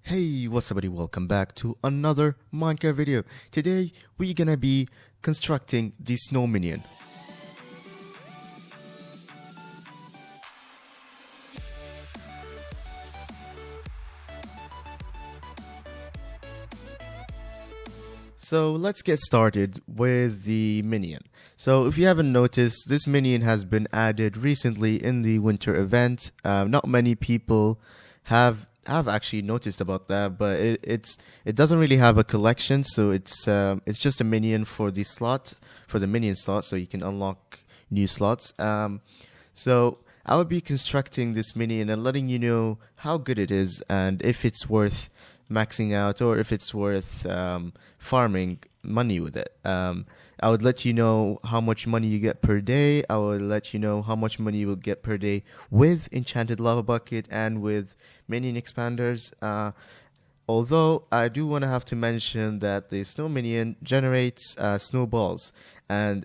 Hey, what's up, buddy? Welcome back to another Minecraft video. Today, we're gonna be constructing the snow minion. So let's get started with the minion. So if you haven't noticed, this minion has been added recently in the winter event. Not many people have actually noticed about that, but it doesn't really have a collection, so it's just a minion for the minion slot, so you can unlock new slots. So I would be constructing this minion and letting you know how good it is and if it's worth maxing out or if it's worth farming money with it. I would let you know how much money you get per day. I will let you know how much money you will get per day with Enchanted Lava Bucket and with Minion Expanders. Although I do want to have to mention that the Snow Minion generates snowballs, and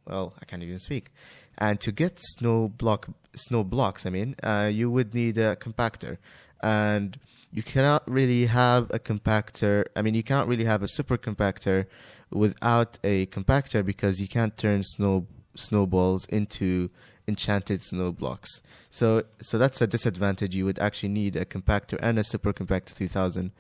well, I can't even speak. And to get snow blocks, you would need a compactor, and you cannot really have a compactor. You cannot really have a super compactor without a compactor because you can't turn snowballs into enchanted snow blocks. So that's a disadvantage. You would actually need a compactor and a super compactor 3000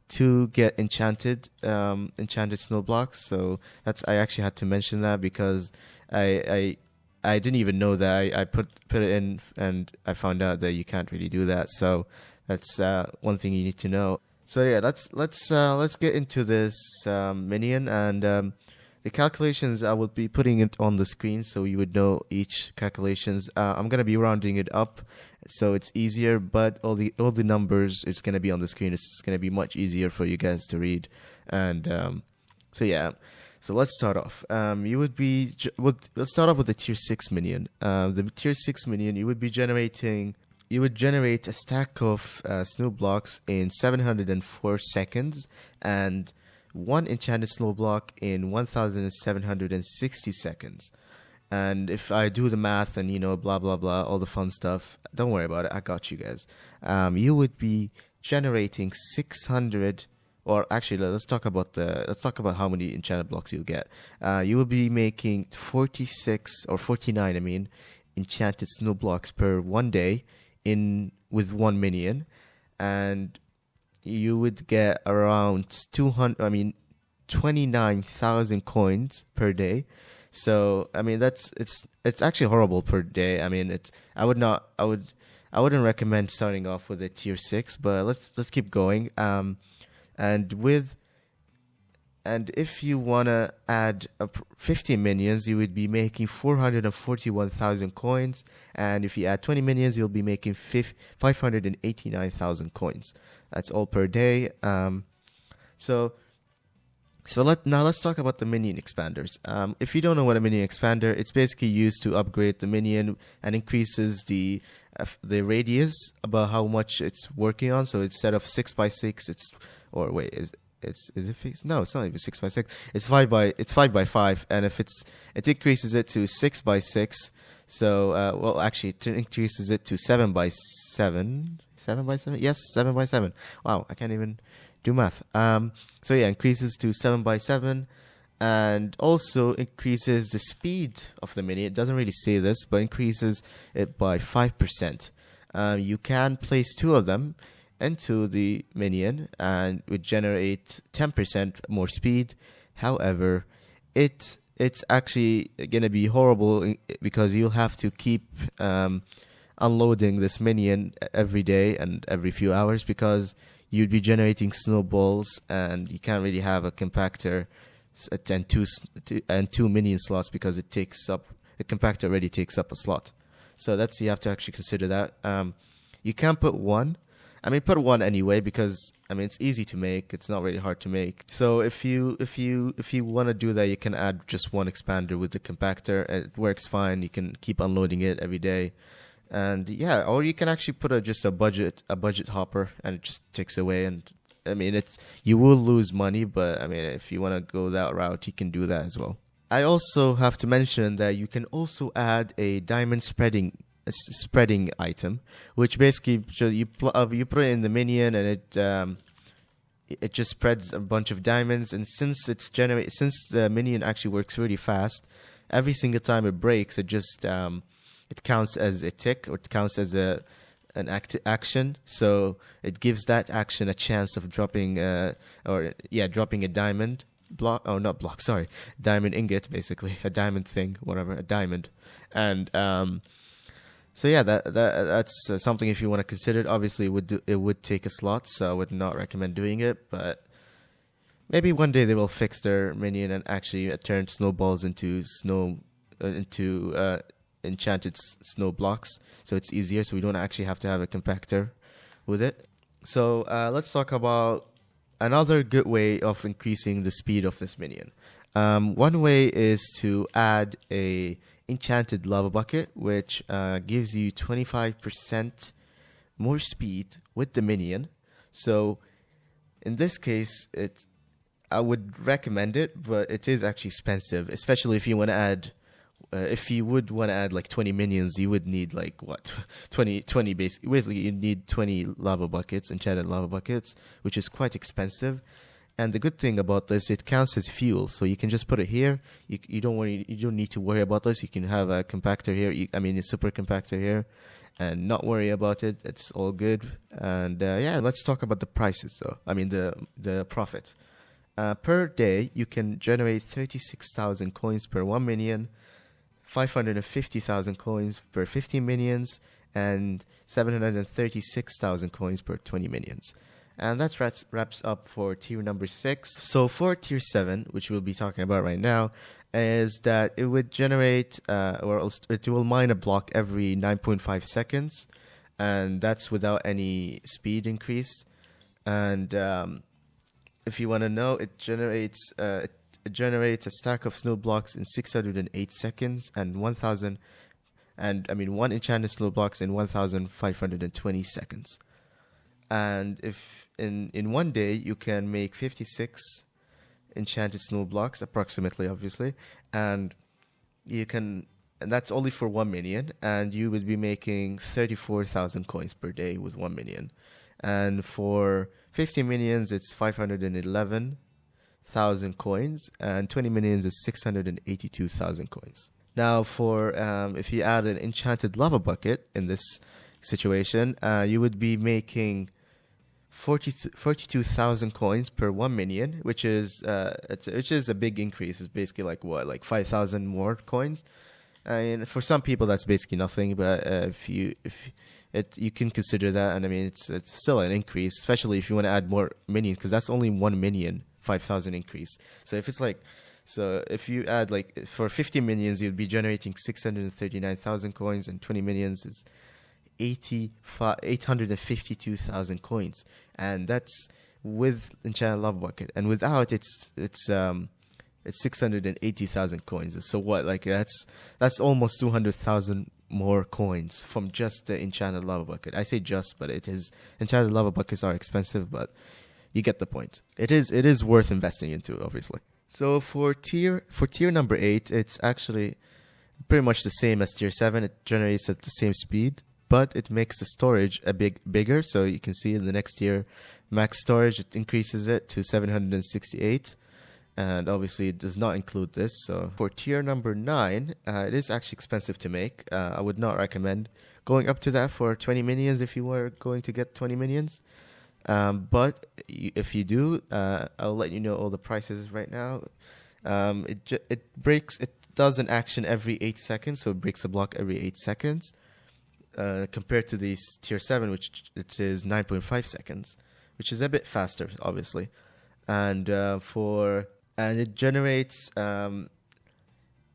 to get enchanted snow blocks. So I actually had to mention that because I didn't even know that. I put it in and I found out that you can't really do that. So that's one thing you need to know. So yeah, let's get into this minion, and the calculations I will be putting it on the screen so you would know each calculations. I'm gonna be rounding it up so it's easier, but all the numbers it's gonna be on the screen. It's gonna be much easier for you guys to read, and so yeah. So let's start off. Let's start off with the tier 6 minion. The tier 6 minion, you would generate a stack of snow blocks in 704 seconds and one enchanted snow block in 1760 seconds. And if I do the math and blah blah blah, all the fun stuff, don't worry about it. I got you guys. You would be generating 600. Or actually, let's talk about how many enchanted blocks you'll get. You will be making 46 or 49, enchanted snow blocks per 1 day with one minion, and you would get around 29,000 coins per day. So it's actually horrible per day. I wouldn't recommend starting off with a tier 6, but let's keep going. And if you wanna add 50 minions, you would be making 441,000 coins, and if you add 20 minions, you'll be making 589,000 coins. That's all per day. Let's talk about the minion expanders. If you don't know what a minion expander, it's basically used to upgrade the minion and increases the radius about how much it's working on. So instead of 6x6, is it fixed? No, it's not even 6x6. It's 5x5, and if it increases it to 6x6. So actually, it increases it to 7x7. 7x7? Yes, 7x7. Wow, I can't even do math. So yeah, increases to 7x7, and also increases the speed of the minion. It doesn't really say this, but increases it by 5%. You can place 2 of them into the minion and would generate 10% more speed. However, it's actually gonna be horrible because you'll have to keep unloading this minion every day and every few hours because you'd be generating snowballs, and you can't really have a compactor and two minion slots because the compactor already takes up a slot. So you have to actually consider that. You can put one. Put one anyway because it's easy to make. It's not really hard to make. So if you want to do that, you can add just one expander with the compactor. It works fine. You can keep unloading it every day, and yeah, or you can actually put just a budget hopper, and it just takes away. And you will lose money, but if you want to go that route, you can do that as well. I also have to mention that you can also add a diamond spreading spreading item, which basically you put it in the minion and it just spreads a bunch of diamonds. And since since the minion actually works really fast, every single time it breaks, it just it counts as a tick, or it counts as an action. So it gives that action a chance of dropping dropping a diamond block. Oh, not block. Sorry, diamond ingot, basically a diamond thing, whatever, a diamond. And so yeah, that's something if you want to consider it. Obviously, it would take a slot, so I would not recommend doing it. But maybe one day they will fix their minion and actually turn snowballs into enchanted snow blocks, so it's easier. So we don't actually have to have a compactor with it. So let's talk about another good way of increasing the speed of this minion. One way is to add a enchanted lava bucket, which gives you 25% more speed with the minion. So in this case, I would recommend it, but it is actually expensive, especially if you want to add. If you would want to add like 20 minions, you would need like what 20 basically you need 20 lava buckets, enchanted lava buckets, which is quite expensive. And the good thing about this, it counts as fuel, so you can just put it here. You don't need to worry about this. You can have a compactor here. A super compactor here, and not worry about it. It's all good. And yeah, let's talk about the prices though. The profit. Per day, you can generate 36,000 coins per 1 minion, 550,000 coins per 50 minions, and 736,000 coins per 20 minions. And that wraps up for tier number 6. So for tier 7, which we'll be talking about right now, is that it would generate, it will mine a block every 9.5 seconds, and that's without any speed increase. And if you want to know, it generates a stack of snow blocks in 608 seconds, and one enchanted snow blocks in 1,520 seconds. And if in one day you can make 56 enchanted snow blocks, approximately, obviously, and that's only for 1 minion, and you would be making 34,000 coins per day with 1 minion. And for 50 minions, it's 511,000 coins, and 20 minions is 682,000 coins. Now, for if you add an enchanted lava bucket in this situation, you would be making 42,000 coins per 1 minion, which is a big increase. It's basically like 5,000 more coins. And for some people that's basically nothing, but you can consider that, and it's still an increase, especially if you want to add more minions, because that's only 1 minion, 5,000 increase. So if you add for 50 minions, you'd be generating 639,000 coins, and 20 minions is 852,000 coins, and that's with enchanted lava bucket, and without it's 680,000 coins. So what, that's almost 200,000 more coins from just the enchanted lava bucket. I say just, but enchanted lava buckets are expensive, but you get the point. It is worth investing into, obviously. So for tier number 8, it's actually pretty much the same as tier 7. It generates at the same speed, but it makes the storage a bigger. So you can see in the next tier, max storage, it increases it to 768. And obviously it does not include this. So for tier number 9, it is actually expensive to make. I would not recommend going up to that for 20 minions if you were going to get 20 minions. But if you do, I'll let you know all the prices right now. It does an action every 8 seconds, so it breaks a block every 8 seconds. Compared to the tier 7, which it is 9.5 seconds, which is a bit faster, obviously. And it generates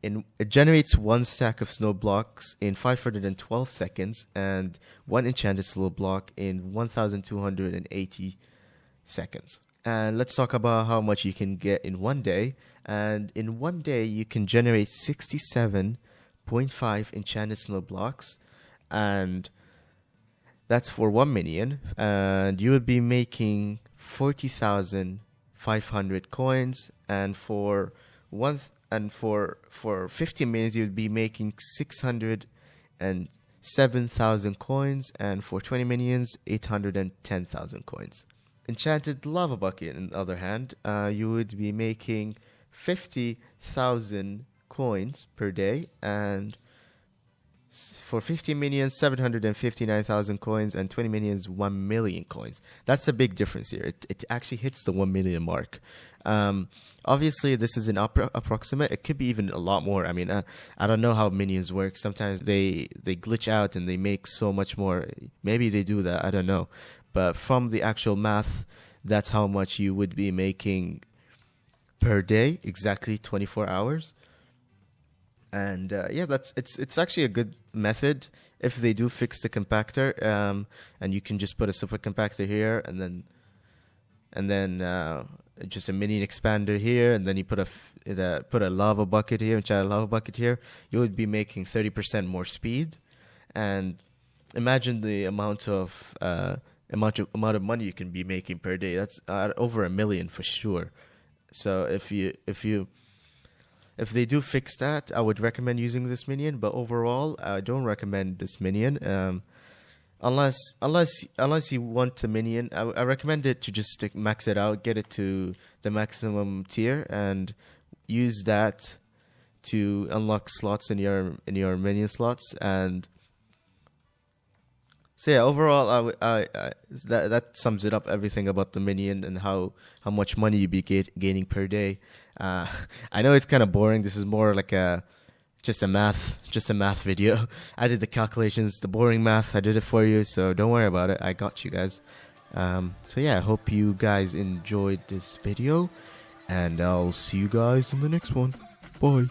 it generates 1 stack of snow blocks in 512 seconds, and 1 enchanted snow block in 1,280 seconds. And let's talk about how much you can get in 1 day. And in 1 day, you can generate 67.5 enchanted snow blocks, and that's for 1 minion, and you would be making 40,500 coins, and for 50 minions you would be making 7,000 coins, and for 20 minions, 810,000 coins. Enchanted Lava Bucket, on the other hand, you would be making 50,000 coins per day, and for 50 minions, 759,000 coins, and 20 minions, 1 million coins. That's a big difference here. It actually hits the 1 million mark. Obviously, this is an approximate. It could be even a lot more. I mean, I don't know how minions work. Sometimes they glitch out and they make so much more. Maybe they do that. I don't know. But from the actual math, that's how much you would be making per day, exactly 24 hours. And yeah, it's actually a good method if they do fix the compactor, and you can just put a super compactor here, and then just a minion expander here, and then you put a lava bucket here, and a lava bucket here. You would be making 30% more speed, and imagine the amount of money you can be making per day. That's over 1 million for sure. So if they do fix that, I would recommend using this minion. But overall, I don't recommend this minion. Unless you want a minion, I recommend it to just max it out, get it to the maximum tier, and use that to unlock slots in your minion slots. And so yeah, overall, that sums it up, everything about the minion and how much money you be gaining per day. I know it's kind of boring. This is more like just a math video. I did the calculations, the boring math. I did it for you, so don't worry about it. I got you guys. So yeah, I hope you guys enjoyed this video, and I'll see you guys in the next one. Bye.